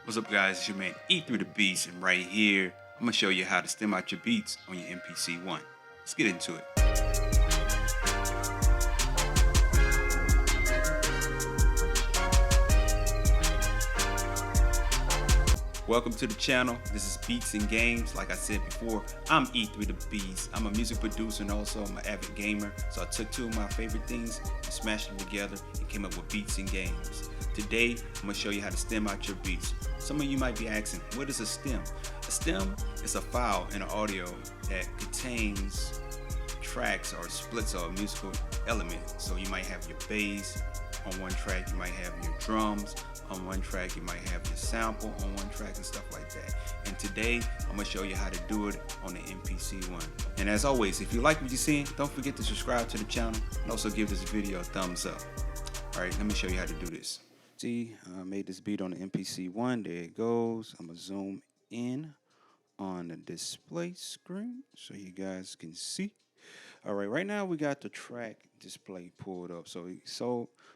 What's up, guys? It's your man E through the Beats, and right here, I'm gonna show you how to stem out your beats on your MPC One. Let's get into it. Welcome to the channel. This is Beats and Games. Like I said before, I'm E3 the Beats. I'm a music producer and also I'm an avid gamer. So I took two of my favorite things and smashed them together and came up with Beats and Games. Today, I'm gonna show you how to stem out your beats. Some of you might be asking, what is a stem? A stem is a file in an audio that contains tracks or splits of a musical element. So you might have your bass on one track, you might have your drums on one track, you might have your sample on one track and stuff like that. And today I'm gonna show you how to do it on the MPC One. And as always, if you like what you're seeing, don't forget to subscribe to the channel and also give this video a thumbs up. All right, let me show you how to do this. See, I made this beat on the MPC One. There it goes. I'm gonna zoom in on the display screen so you guys can see. All right, right now we got the track display pulled up. So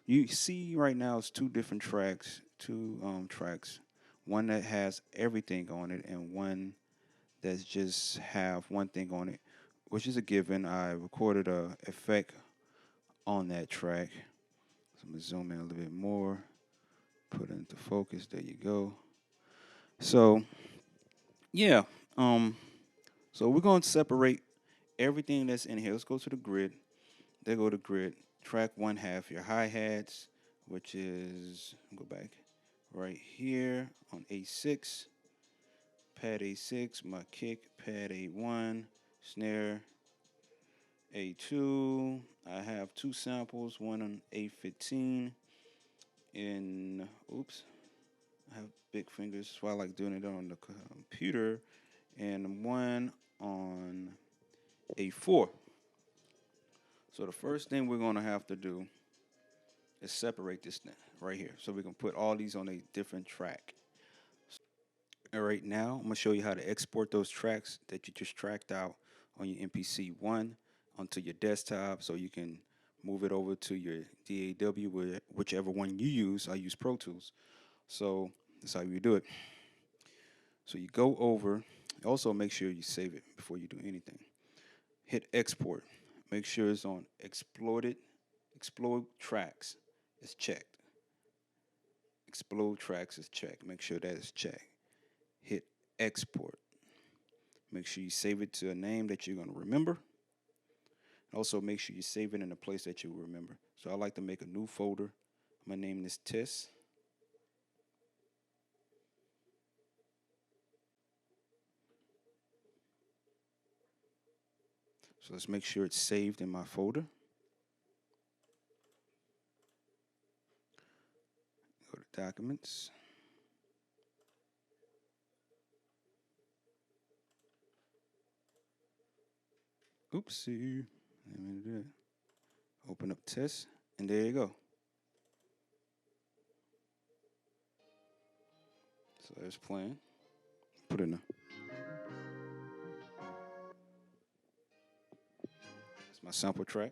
you see right now it's two different tracks, tracks. One that has everything on it and one that's just have one thing on it, which is a given. I recorded a effect on that track. So I'm gonna zoom in a little bit more, put it into focus. There you go. So yeah, so we're gonna separate everything that's in here. Let's go to the grid. There go the grid. Track one half your hi-hats, which is, go back, right here on A6, pad A6, my kick, pad A1, snare A2. I have two samples, one on A15, and, oops, I have big fingers, so I like doing it on the computer, and one on A4. So the first thing we're going to have to do is separate this right here. So we can put all these on a different track. All right, now I'm going to show you how to export those tracks that you just tracked out on your MPC One onto your desktop so you can move it over to your DAW, whichever one you use. I use Pro Tools. So that's how you do it. So you go over. Also make sure you save it before you do anything. Hit export. Make sure it's on explode tracks is checked. Explode tracks is checked. Make sure that is checked. Hit export. Make sure you save it to a name that you're going to remember. Also make sure you save it in a place that you remember. So I like to make a new folder. I'm going to name this test. So let's make sure it's saved in my folder. Go to Documents. Oopsie. Let me do that. Open up Test, and there you go. So there's playing. Put it in there. That's my sample track.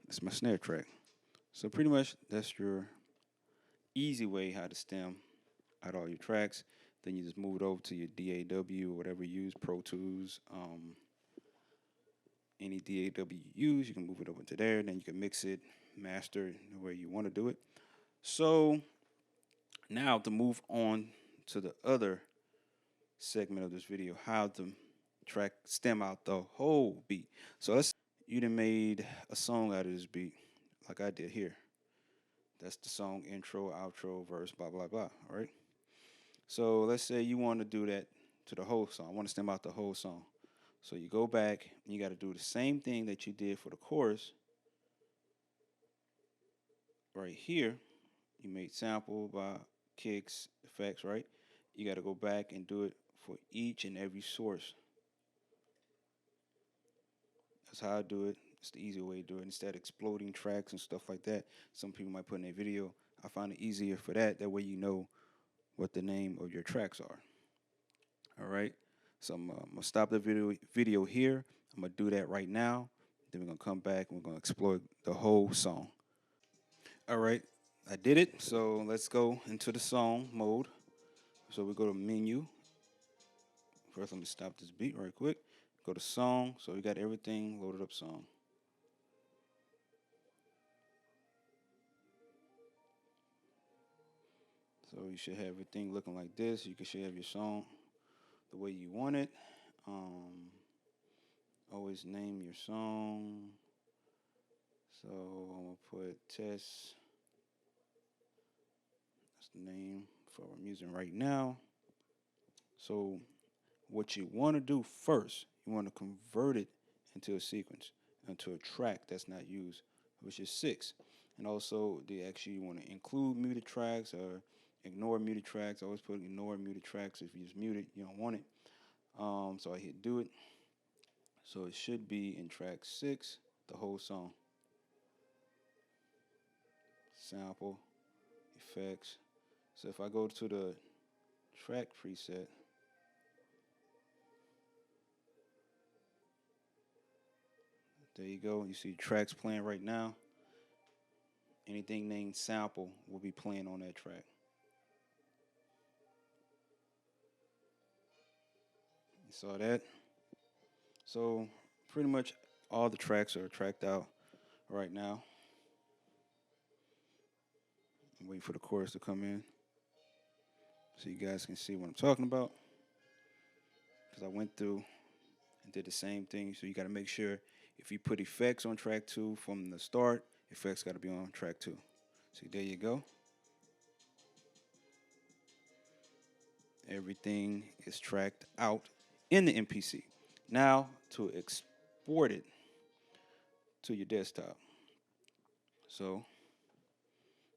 That's my snare track. So pretty much that's your easy way how to stem out all your tracks. Then you just move it over to your DAW or whatever you use, Pro Tools, any DAW you use, you can move it over to there. Then you can mix it, master the way you want to do it. So now to move on to the other segment of this video, how to stem out the whole beat. So you done made a song out of this beat, like I did here. That's the song intro, outro, verse, blah, blah, blah, all right? So let's say you want to do that to the whole song. I want to stem out the whole song. So you go back, and you got to do the same thing that you did for the chorus. Right here, you made sample by kicks, effects, right? You got to go back and do it for each and every source. That's how I do it. It's the easy way to do it. Instead of exploding tracks and stuff like that, some people might put in a video. I find it easier for that. That way you know what the name of your tracks are. All right. So I'm gonna stop the video here. I'm gonna do that right now. Then we're gonna come back and we're gonna explore the whole song. All right, I did it. So let's go into the song mode. So we go to menu. First, let me stop this beat right quick. Go to song. So we got everything loaded up song. So you should have everything looking like this. You should have your song the way you want it. Um, Always name your song. So I'm gonna put test. That's the name for what I'm using right now. So what you want to do first, you want to convert it into a sequence, into a track that's not used, which is 6. And also, they actually you want to include muted tracks or ignore muted tracks. I always put ignore muted tracks. If you just mute it, you don't want it. So I hit do it. So it should be in track 6, the whole song. Sample, effects. So if I go to the track preset, there you go. You see tracks playing right now. Anything named sample will be playing on that track. You saw that? So pretty much all the tracks are tracked out right now. I'm waiting for the chorus to come in so you guys can see what I'm talking about. Because I went through and did the same thing. So you got to make sure if you put effects on track 2 from the start, effects got to be on track 2. See, there you go. Everything is tracked out in the MPC. Now to export it to your desktop. So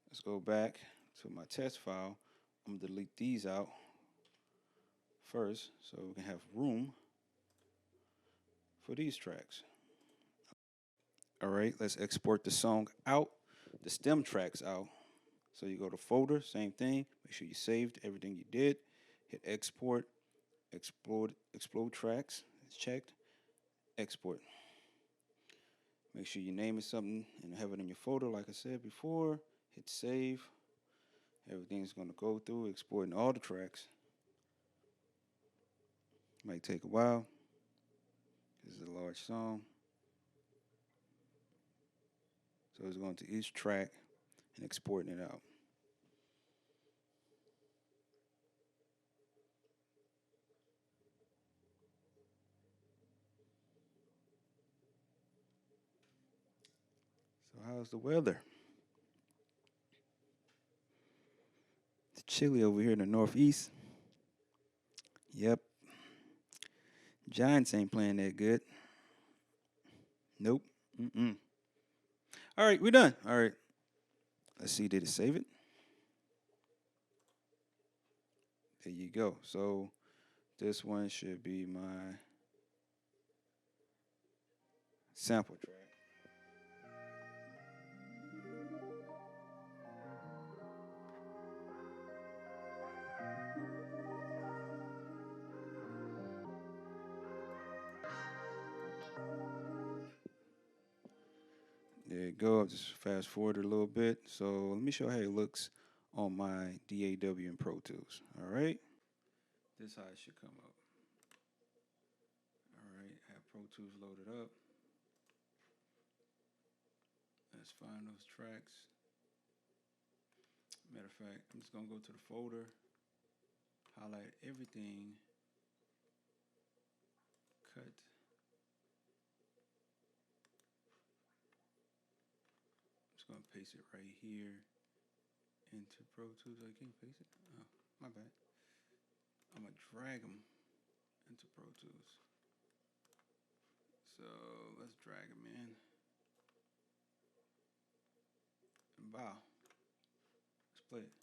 let's go back to my test file. I'm gonna delete these out first so we can have room for these tracks. All right, let's export the song out, the stem tracks out. So you go to folder, same thing. Make sure you saved everything you did. Hit export, explode tracks. It's checked. Export. Make sure you name it something and have it in your folder, like I said before. Hit save. Everything's going to go through, exporting all the tracks. Might take a while. This is a large song. So it's going to each track and exporting it out. So how's the weather? It's chilly over here in the Northeast. Yep. Giants ain't playing that good. Nope. Mm-mm. All right, we're done. All right. Let's see, did it save it? There you go. So this one should be my sample track. There you go. I'll just fast forward a little bit. So let me show you how it looks on my DAW and Pro Tools. All right. This is how it should come up. All right. Have Pro Tools loaded up. Let's find those tracks. Matter of fact, I'm just going to go to the folder, highlight everything, cut. I'm just going to paste it right here into Pro Tools. I can't paste it. Oh, my bad. I'm going to drag them into Pro Tools. So let's drag them in. And wow. Let's play it.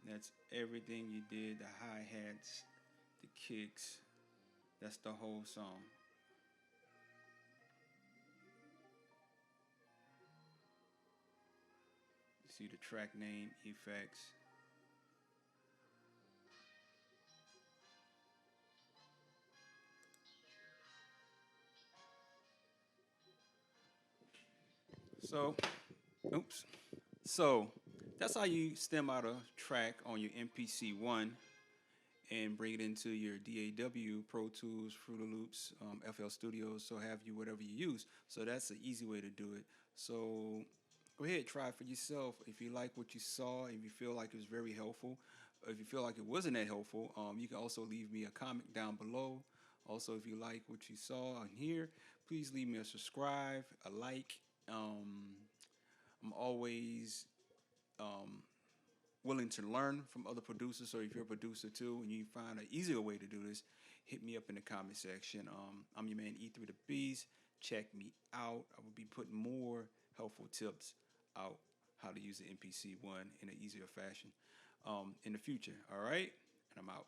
That's everything you did, the hi-hats, the kicks. That's the whole song. You see the track name, effects. So, oops. So that's how you stem out a track on your MPC one and bring it into your DAW, Pro Tools, Fruity Loops, FL Studios, so have you whatever you use. So that's an easy way to do it. So go ahead, try it for yourself. If you like what you saw, if you feel like it was very helpful, if you feel like it wasn't that helpful, you can also leave me a comment down below. Also, if you like what you saw on here, please leave me a subscribe, a like. I'm always willing to learn from other producers. So if you're a producer too and you find an easier way to do this, hit me up in the comment section. I'm your man E3 the Bees. Check me out. I will be putting more helpful tips out how to use the MPC one in an easier fashion in the future. All right, and I'm out.